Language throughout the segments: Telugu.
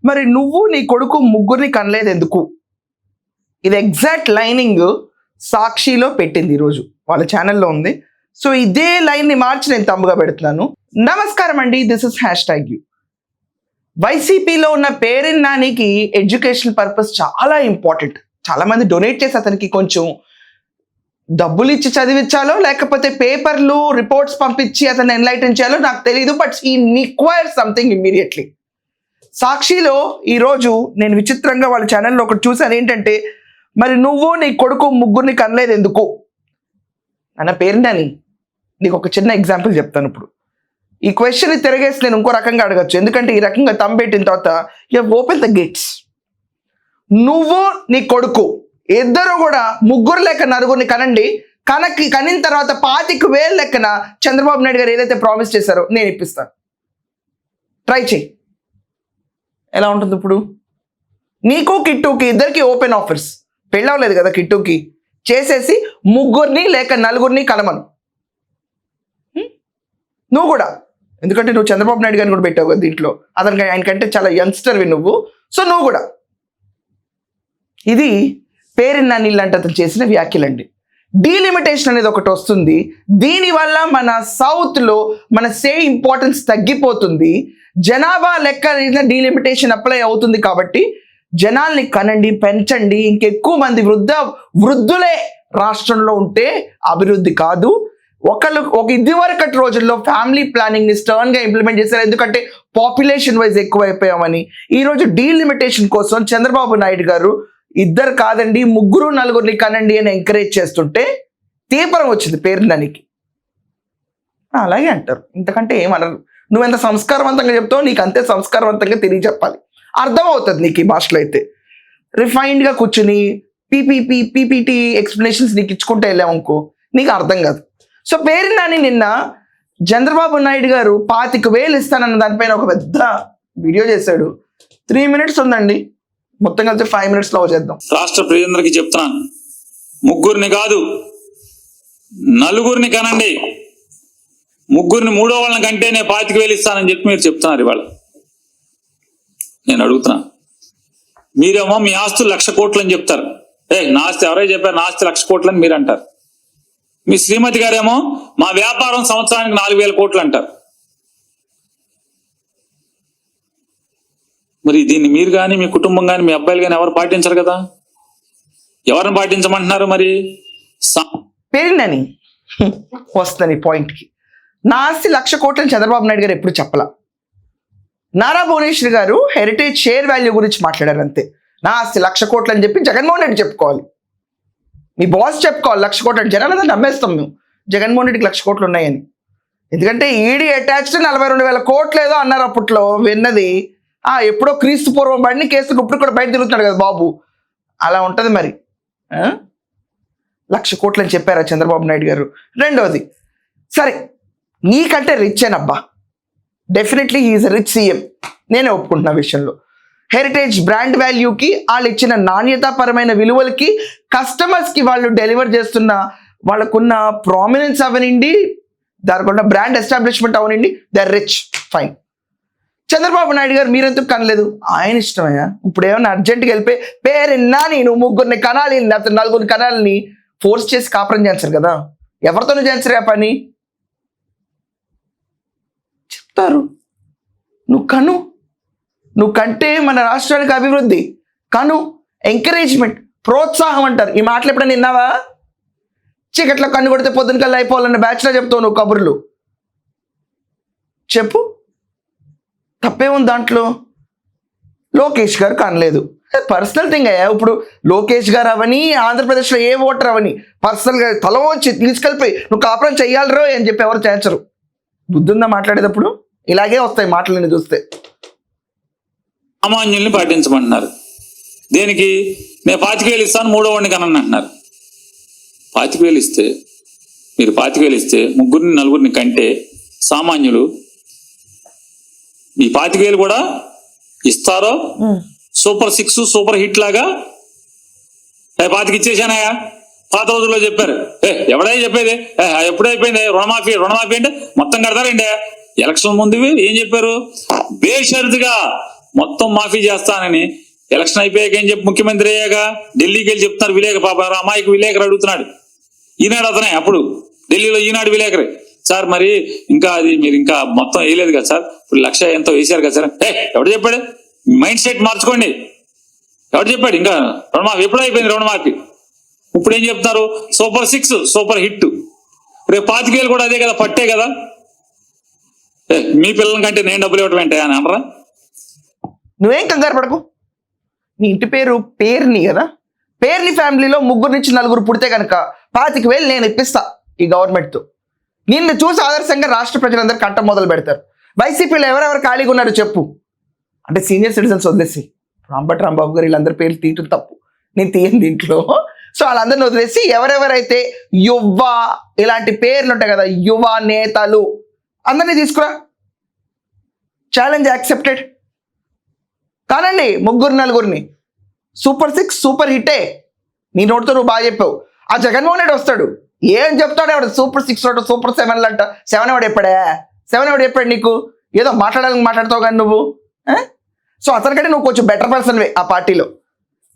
మరి నువ్వు నీ కొడుకు ముగ్గురిని కనలేదు ఎందుకు? ఇది ఎగ్జాక్ట్ లైనింగ్ సాక్షిలో పెట్టింది ఈరోజు, వాళ్ళ ఛానల్లో ఉంది. సో ఇదే లైన్ని మార్చి నేను తమ్ముగా పెడుతున్నాను. నమస్కారం అండి, దిస్ ఇస్ #you. వైసీపీలో ఉన్న పేరెన్ నానికి ఎడ్యుకేషనల్ పర్పస్ చాలా ఇంపార్టెంట్. చాలా మంది డొనేట్ చేసి అతనికి కొంచెం డబ్బులు ఇచ్చి చదివించాలో లేకపోతే పేపర్లు రిపోర్ట్స్ పంపించి అతను ఎన్లైటన్ చేయాలో నాకు తెలియదు. బట్ ఈ రిక్వైర్ సంథింగ్ ఇమ్మీడియట్లీ. సాక్షిలో ఈరోజు నేను విచిత్రంగా వాళ్ళ ఛానల్లో ఒకటి చూసాను. ఏంటంటే, మరి నువ్వు నీ కొడుకు ముగ్గురిని కనలేదు ఎందుకు అన్న పేరుని నీకు ఒక చిన్న ఎగ్జాంపుల్ చెప్తాను. ఇప్పుడు ఈ క్వశ్చన్ తిరగేసి నేను ఇంకో రకంగా అడగచ్చు. ఎందుకంటే ఈ రకంగా తంబెట్టిన తర్వాత యు ఓపెన్ ద గేట్స్. నువ్వు నీ కొడుకు ఇద్దరు కూడా ముగ్గురు లెక్క నలుగురిని కనండి. కనిన తర్వాత 25,000 లెక్కన చంద్రబాబు నాయుడు గారు ఏదైతే ప్రామిస్ చేశారో నేను ఇప్పిస్తాను. ట్రై చేయి, ఎలా ఉంటుంది ఇప్పుడు? నీకు కిట్టుకి ఇద్దరికి ఓపెన్ ఆఫర్స్. పెళ్ళవలేదు కదా కిట్టుకి, చేసేసి ముగ్గురిని లేక నలుగురిని కలమను నువ్వు కూడా. ఎందుకంటే నువ్వు చంద్రబాబు నాయుడు గారిని కూడా పెట్టావు కదా దీంట్లో, అతనికి ఆయనకంటే చాలా యంగ్స్టర్వి నువ్వు. సో నువ్వు కూడా. ఇది పేరెన్ నాని లాంటి అతను చేసిన వ్యాఖ్యలండి. డీలిమిటేషన్ అనేది ఒకటి వస్తుంది. దీనివల్ల మన సౌత్లో మన ఇంపార్టెన్స్ తగ్గిపోతుంది. జనాభా లెక్క డీలిమిటేషన్ అప్లై అవుతుంది. కాబట్టి జనాల్ని కనండి, పెంచండి. ఇంకెక్కువ మంది వృద్ధులే రాష్ట్రంలో ఉంటే అభివృద్ధి కాదు. ఇదివరకటి రోజుల్లో ఫ్యామిలీ ప్లానింగ్ ని స్టర్న్ గా ఇంప్లిమెంట్ చేశారు. ఎందుకంటే పాపులేషన్ వైజ్ ఎక్కువైపోయామని. ఈరోజు డీలిమిటేషన్ కోసం చంద్రబాబు నాయుడు గారు ఇద్దరు కాదండి ముగ్గురు నలుగురిని కనండి అని ఎంకరేజ్ చేస్తుంటే తీవ్రం వచ్చింది పేరెన్ నానికి. అలాగే అంటారు, ఇంతకంటే ఏమనరు. నువ్వెంత సంస్కారవంతంగా చెప్తావు, నీకు అంతే సంస్కారవంతంగా తిరిగి చెప్పాలి. అర్థమవుతుంది నీకు ఈ భాషలో. అయితే రిఫైన్డ్గా కూర్చుని పీపీటీ ఎక్స్ప్లెనేషన్స్ నీకు ఇచ్చుకుంటే వెళ్ళామనుకో నీకు అర్థం కాదు. సో పేరెన్ నాని నిన్న చంద్రబాబు నాయుడు గారు 25,000 ఇస్తానన్న దానిపైన ఒక పెద్ద వీడియో చేశాడు. 3 minutes ఉందండి, మొత్తం కలిసి 5 minutes లో చేద్దాం. రాష్ట్ర ప్రజలందరికీ చెప్తున్నాను, ముగ్గురిని కాదు నలుగురిని కనండి. ముగ్గురిని మూడో వాళ్ళని కంటే నేను 25,000 ఇస్తానని చెప్పి మీరు చెప్తున్నారు. ఇవాళ నేను అడుగుతున్నా, మీరేమో మీ ఆస్తులు 1,00,000 కోట్లు అని చెప్తారు. నా ఆస్తి ఎవరైనా చెప్పారు, నా ఆస్తి 1,00,000 కోట్లు అని మీరు అంటారు. మీ శ్రీమతి గారేమో మా వ్యాపారం సంవత్సరానికి 4,000 కోట్లు అంటారు. మరి దీన్ని మీరు కానీ మీ కుటుంబం కానీ మీ అబ్బాయిలు కానీ ఎవరు పాటించరు కదా. ఎవరిని పాటించమంటున్నారు మరి? పేరెన్ నాని వస్తుంది పాయింట్కి. నా ఆస్తి 1,00,000 కోట్లు అని చంద్రబాబు నాయుడు గారు ఎప్పుడు చెప్పలా. నారా భువనేశ్వర్ గారు హెరిటేజ్ షేర్ వాల్యూ గురించి మాట్లాడారు అంతే. నా ఆస్తి 1,00,000 కోట్లు అని చెప్పి జగన్మోహన్ రెడ్డి చెప్పుకోవాలి, మీ బాస్ చెప్పుకోవాలి 1,00,000 కోట్లు అంటే. జనాలు అంతా నమ్మేస్తాం మేము జగన్మోహన్ రెడ్డికి 1,00,000 కోట్లు ఉన్నాయని. ఎందుకంటే ఈడీ అటాచ్డ్ 42,000 కోట్లు ఏదో అన్నారు అప్పట్లో విన్నది. ఎప్పుడో క్రీస్తు పూర్వం బండి కేసుకు ఇప్పుడు కూడా బయట తిరుగుతున్నాడు కదా బాబు. అలా ఉంటుంది మరి. 1,00,000 కోట్లు అని చెప్పారా చంద్రబాబు నాయుడు గారు? రెండవది, సరే నీకంటే రిచ్ అనబ్బా, డెఫినెట్లీ హీఈస్ రిచ్ సీఎం, నేనే ఒప్పుకుంటున్నా విషయంలో. హెరిటేజ్ బ్రాండ్ వాల్యూకి, వాళ్ళు ఇచ్చిన నాణ్యతాపరమైన విలువలకి, కస్టమర్స్కి వాళ్ళు డెలివర్ చేస్తున్న వాళ్ళకున్న ప్రామినెన్స్ అవనండి, దానికున్న బ్రాండ్ ఎస్టాబ్లిష్మెంట్ అవనండి, they are rich, fine. Chandrababu Naidu garu మీరెందుకు కనలేదు? ఆయన ఇష్టమయ్యా. ఇప్పుడు ఏమన్నా అర్జెంట్గా వెళ్ళిపోయి పేరెన్ నాని నువ్వు ముగ్గురిని కనాలి లేకపోతే నలుగురిని కనాలని ఫోర్స్ చేసి కాపురం చేస్తారు కదా. ఎవరితోనూ చేస్తారు ఆ పని. చెప్తారు నువ్వు కంటే మన రాష్ట్రానికి అభివృద్ధి, ఎంకరేజ్మెంట్, ప్రోత్సాహం అంటారు. ఈ మాటలు ఎప్పుడైనా విన్నావా? చీకట్లో కన్ను కొడితే పొద్దున కల్లా అయిపోవాలన్న బ్యాచ్లో చెప్తావు నువ్వు కబుర్లు. చెప్పు, తప్పేముంది దాంట్లో? లోకేష్ గారు కనలేదు, పర్సనల్ థింగ్ అయ్యా. ఇప్పుడు లోకేష్ గారు అవని, ఆంధ్రప్రదేశ్లో ఏ ఓటర్ అవని, పర్సనల్గా తల వచ్చి తీసుకెళ్ళిపోయి నువ్వు కాపురం చెయ్యాలరో అని చెప్పి ఎవరు చేయించరు. బుద్ధుందా మాట్లాడేటప్పుడు? ఇలాగే వస్తాయి మాటలని చూస్తే. సామాన్యుల్ని పాటించమంటున్నారు. దేనికి? నేను 25,000 ఇస్తాను మూడో వాడిని కనని అంటున్నారు. 25,000 ఇస్తే, మీరు 25,000 ఇస్తే ముగ్గురిని నలుగురిని కంటే సామాన్యులు ఈ 25,000 కూడా ఇస్తారో సూపర్ 6 సూపర్ హిట్ లాగా 25 ఇచ్చేసానయా పాత రోజుల్లో చెప్పారు. ఎవడై చెప్పేది? ఎప్పుడైపోయింది రుణమాఫీ అంటే మొత్తం కడతారండి. ఎలక్షన్ ముందు ఏం చెప్పారు? బేషరతుగా మొత్తం మాఫీ చేస్తానని ఎలక్షన్ అయిపోయాక ఏం చెప్పి ముఖ్యమంత్రి అయ్యాక ఢిల్లీకి వెళ్ళి చెప్తున్నారు. విలేకరు పాప అమ్మాయికి విలేకరు అడుగుతున్నాడు. ఈనాడు అతనే అప్పుడు ఢిల్లీలో ఈనాడు విలేకరే, సార్ మరి ఇంకా అది మీరు ఇంకా మొత్తం వేయలేదు కదా సార్, ఇప్పుడు 1,00,000 ఎంతో వేసారు కదా సార్. ఎవడు చెప్పాడు? మైండ్ సెట్ మార్చుకోండి. ఎవడు చెప్పాడు? ఇంకా రుణమాఫీ ఎప్పుడు అయిపోయింది రుణమాఫీ? ఇప్పుడు ఏం చెప్తారు? Super 6 super hit. రేపు 25,000 కూడా అదే కదా, పట్టే కదా. మీ పిల్లల కంటే నేను డబ్బులు ఇవ్వటం ఏంటి అని అనరా? నువ్వేం కంగారు పడకు. నీ ఇంటి పేరుని కదా, పేరుని ఫ్యామిలీలో 3 నుంచి 4 పుడితే కనుక 25,000 నేను ఇప్పిస్తా ఈ గవర్నమెంట్తో. నిన్ను చూసి ఆదర్శంగా రాష్ట్ర ప్రజలందరూ కంట మొదలు పెడతారు. వైసీపీలో ఎవరెవరు ఖాళీగా ఉన్నారు చెప్పు. అంటే సీనియర్ సిటిజన్స్ వదిలేసి రాంబాబు గారు వీళ్ళందరి పేర్లు తీయటం తప్పు, నేను తీయను దీంట్లో. సో వాళ్ళందరిని వదిలేసి ఎవరెవరైతే యువ ఇలాంటి పేర్లు ఉంటాయి కదా, యువ నేతలు అందరినీ తీసుకురా. Challenge accepted. కానండి 3-4 సూపర్ 6 సూపర్ హిట్టే. నీ నోటితో నువ్వు బాగా చెప్పావు. ఆ జగన్మోహన్ రెడ్డి వస్తాడు, ఏం చెప్తాడు? ఎవడు సూపర్ 6 సూపర్ 7 అంట. 7 ఎవడు చెప్పాడా? 7 ఎవడు చెప్పాడు నీకు? ఏదో మాట్లాడాలని మాట్లాడతావు కానీ నువ్వు. సో అతనికంటే నువ్వు కొంచెం బెటర్ పర్సన్వే ఆ పార్టీలో.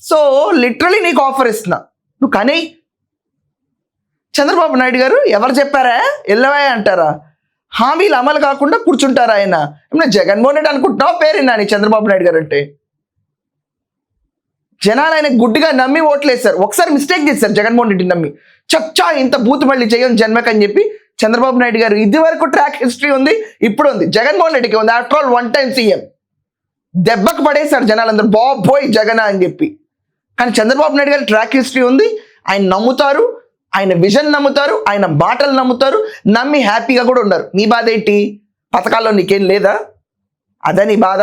సో లిటరలీ నీకు ఆఫర్ ఇస్తున్నా, నువ్వు కానీ. చంద్రబాబు నాయుడు గారు ఎవరు చెప్పారా ఎల్లవా అంటారా? హామీలు అమలు కాకుండా కూర్చుంటారా ఆయన? ఏమన్నా జగన్మోహన్ రెడ్డి అనుకుంటున్నావు పేరున్నా నీ చంద్రబాబు నాయుడు గారు అంటే? జనాలు ఆయన గుడ్డిగా నమ్మి ఓట్లేశారు. ఒకసారి మిస్టేక్ చేశారు జగన్మోహన్ రెడ్డి నమ్మి. చచ్చా ఇంత బూత్ మళ్ళీ చేయని జన్మకి అని చెప్పి చంద్రబాబు నాయుడు గారు ఇది వరకు ట్రాక్ హిస్టరీ ఉంది, ఇప్పుడు ఉంది. జగన్మోహన్ రెడ్డికి ఉంది. After all 1 time CM. దెబ్బకు పడేశారు జనాలందరూ, బాబోయ్ జగన్ అని చెప్పి. కానీ చంద్రబాబు నాయుడు గారి ట్రాక్ హిస్టరీ ఉంది. ఆయన నమ్ముతారు, ఆయన విజన్ నమ్ముతారు, ఆయన మాటలు నమ్ముతారు, నమ్మి హ్యాపీగా కూడా ఉన్నారు. నీ బాధ ఏంటి? పథకాల్లో నీకేం లేదా? అదే నీ బాధ.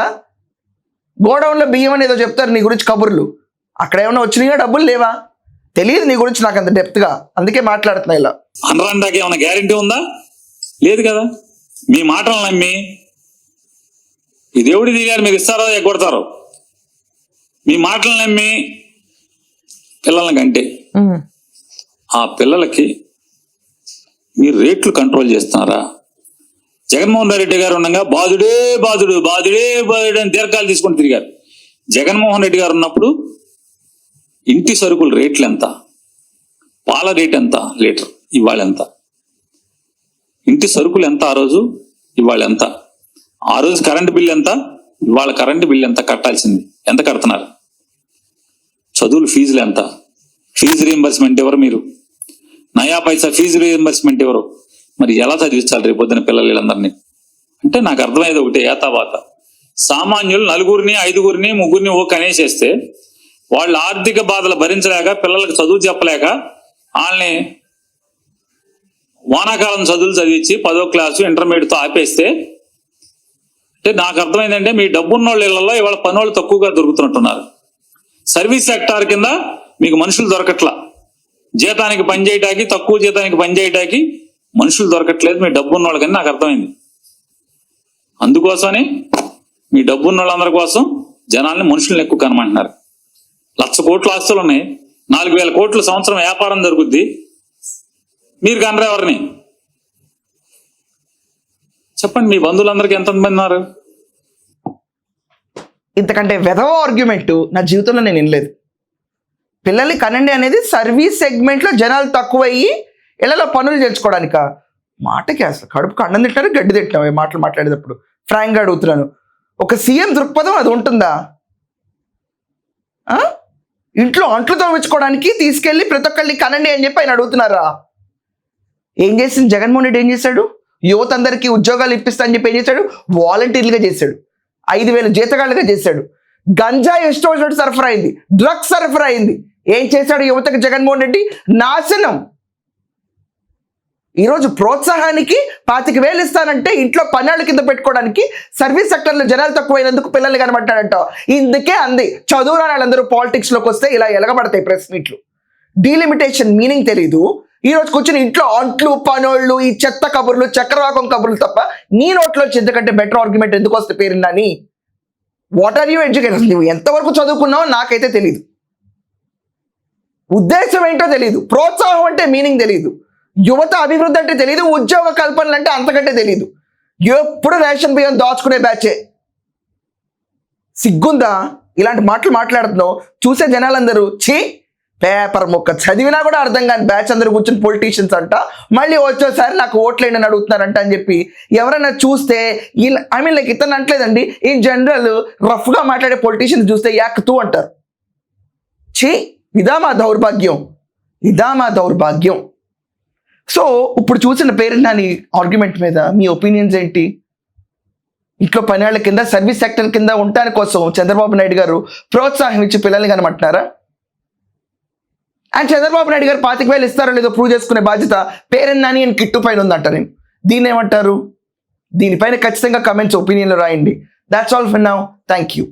గోడౌన్లో బియ్యం అనేదో చెప్తారు నీ గురించి కబుర్లు, అక్కడ ఏమైనా వచ్చినాయో డబ్బులు లేవా? తెలియదు నీ గురించి నాకు అంత డెప్త్గా, అందుకే మాట్లాడుతున్నా ఇలా. అనరాందాకి ఏమైనా గ్యారెంటీ ఉందా? లేదు కదా. మీ మాటలు నమ్మి ఈ దేవుడి దిగారు మీరు ఇస్తారో ఎగ్గొడతారో. మీ మాటలు నమ్మి పిల్లలకి అంటే ఆ పిల్లలకి మీరు రేట్లు కంట్రోల్ చేస్తున్నారా? జగన్మోహన్ రెడ్డి గారు ఉండగా బాధుడే బాధుడు అని దీర్ఘాలు తీసుకొని తిరిగారు. జగన్మోహన్ రెడ్డి గారు ఉన్నప్పుడు ఇంటి సరుకుల రేట్లు ఎంత, పాల రేట్ ఎంత లీటర్, ఇవాళ ఎంత? ఇంటి సరుకులు ఎంత ఆ రోజు, ఇవాళ ఎంత? ఆ రోజు కరెంటు బిల్లు ఎంత, ఇవాళ కరెంటు బిల్లు ఎంత కట్టాల్సింది, ఎంత కడుతున్నారు? చదువులు ఫీజులు ఎంత? ఫీజు రీఎంబర్స్మెంట్ ఎవరు? మీరు నయా పైసా ఫీజు రీఎంబర్స్మెంట్ ఎవరు? మరి ఎలా చదివించాలి రేపు పొద్దున పిల్లలు వీళ్ళందరినీ? అంటే నాకు అర్థమయ్యేది ఒకటే, ఏతావాత సామాన్యులు 4, 5, 3 ఓ కనేసేస్తే వాళ్ళు ఆర్థిక బాధలు భరించలేక, పిల్లలకు చదువు చెప్పలేక, వాళ్ళని వానాకాలం చదువులు చదివించి 10వ క్లాసు ఇంటర్మీడియట్తో ఆపేస్తే, అంటే నాకు అర్థమైందంటే మీ డబ్బున్న వాళ్ళ ఇళ్లలో ఇవాళ పనోళ్ళు తక్కువగా దొరుకుతున్నట్టున్నారు. సర్వీస్ సెక్టార్ కింద మీకు మనుషులు దొరకట్లా. జీతానికి పనిచేయటానికి, తక్కువ జీతానికి పనిచేయటానికి మనుషులు దొరకట్లేదు మీ డబ్బున్న వాళ్ళకని నాకు అర్థమైంది. అందుకోసమని మీ డబ్బున్న వాళ్ళందరి కోసం జనాల్ని మనుషుల్ని ఎక్కువ కనమంటున్నారు. 1,00,000 కోట్ల ఆస్తులు ఉన్నాయి, 4,000 కోట్ల సంవత్సరం వ్యాపారం జరుగుద్ది. మీరు కనరా ఎవరిని? చెప్పండి, మీ బంధువులందరికీ ఎంతమంది ఉన్నారు? ఇంతకంటే వెధవ ఆర్గ్యుమెంట్ నా జీవితంలో నేను వినలేదు. పిల్లల్ని కనండి అనేది సర్వీస్ సెగ్మెంట్లో జనాలు తక్కువయ్యి ఇళ్లలో పనులు చేర్చుకోవడానిక? మాటకి అసలు కడుపుకు అన్నం తింటారు, గడ్డి తింటాం మాటలు మాట్లాడేటప్పుడు. ఫ్రాంక్గా అడుగుతున్నాను, ఒక సీఎం దృక్పథం అది ఉంటుందా? ఇంట్లో అంట్లు తోమించుకోవడానికి తీసుకెళ్ళి ప్రతి ఒక్కరిని కనండి అని చెప్పి ఆయన అడుగుతున్నారా? ఏం చేసింది జగన్మోహన్ రెడ్డి? ఏం చేశాడు? యువత అందరికీ ఉద్యోగాలు ఇప్పిస్తా అని చెప్పి ఏం చేశాడు? వాలంటీర్లుగా చేశాడు, 5,000 జీతగాళ్ళుగా చేశాడు. గంజాయి ఇష్టం వచ్చినట్టు సరఫరా అయింది, డ్రగ్స్ సరఫరా అయింది. ఏం చేశాడు యువతకు జగన్మోహన్ రెడ్డి? నాశనం. ఈరోజు ప్రోత్సాహానికి 25,000 ఇస్తానంటే ఇంట్లో పన్నాళ్ళ కింద పెట్టుకోవడానికి సర్వీస్ సెక్టర్లో జనాలు తక్కువైనందుకు పిల్లల్ని కనబడ్డాడంట. ఇందుకే అంది చదువు రాని వాళ్ళందరూ పాలిటిక్స్లోకి వస్తే ఇలా ఎలగబడతాయి ప్రెస్ మీట్లు. డీలిమిటేషన్ మీనింగ్ తెలీదు. ఈరోజు కూర్చొని ఇంట్లో అంట్లు పనోళ్ళు ఈ చెత్త కబుర్లు చక్రవాకం కబుర్లు తప్ప నీ నోట్లో ఎందుకంటే బెటర్ ఆర్గ్యుమెంట్ ఎందుకు వస్తే పేరున్నాని? What are you educated? నువ్వు ఎంతవరకు చదువుకున్నావో నాకైతే తెలియదు, ఉద్దేశం ఏంటో తెలియదు, ప్రోత్సాహం అంటే మీనింగ్ తెలియదు, యువత అభివృద్ధి అంటే తెలియదు, ఉద్యోగ కల్పనలు అంటే అంతకంటే తెలియదు. ఎప్పుడు రేషన్ బియ్యం దాచుకునే బ్యాచే. సిగ్గుందా ఇలాంటి మాటలు మాట్లాడుతున్నావు? చూసే జనాలందరూ ఛీ పేపర్ మొక్క చదివినా కూడా అర్థం కాని బ్యాచ్ అందరూ కూర్చొని పొలిటీషియన్స్ అంట, మళ్ళీ వచ్చేసారి నాకు ఓట్లేండి అని అడుగుతున్నారంట అని చెప్పి ఎవరైనా చూస్తే ఐ మీన్ లైక్ ఇతను అంటలేదండి, ఇన్ జనరల్ రఫ్గా మాట్లాడే పొలిటీషియన్స్ చూస్తే యాక్తూ అంటారు. ఛీ ఇదా మా దౌర్భాగ్యం, ఇదా మా దౌర్భాగ్యం. సో ఇప్పుడు చూసిన పేరెంట్ నాని ఆర్గ్యుమెంట్ మీద మీ ఒపీనియన్స్ ఏంటి? ఇంట్లో పనేళ్ల కింద సర్వీస్ సెక్టర్ కింద ఉండటానికి కోసం చంద్రబాబు నాయుడు గారు ప్రోత్సాహం ఇచ్చి పిల్లల్ని కనమంటున్నారా? అండ్ చంద్రబాబు నాయుడు గారు 25,000 ఇస్తారో లేదో ప్రూవ్ చేసుకునే బాధ్యత పేరెంట్ నాని అండ్ కిట్టు పైన ఉందంట. నేను దీన్ని ఏమంటారు? దీనిపైన ఖచ్చితంగా కమెంట్స్ ఒపీనియన్లో రాయండి. That's all for now. Thank you.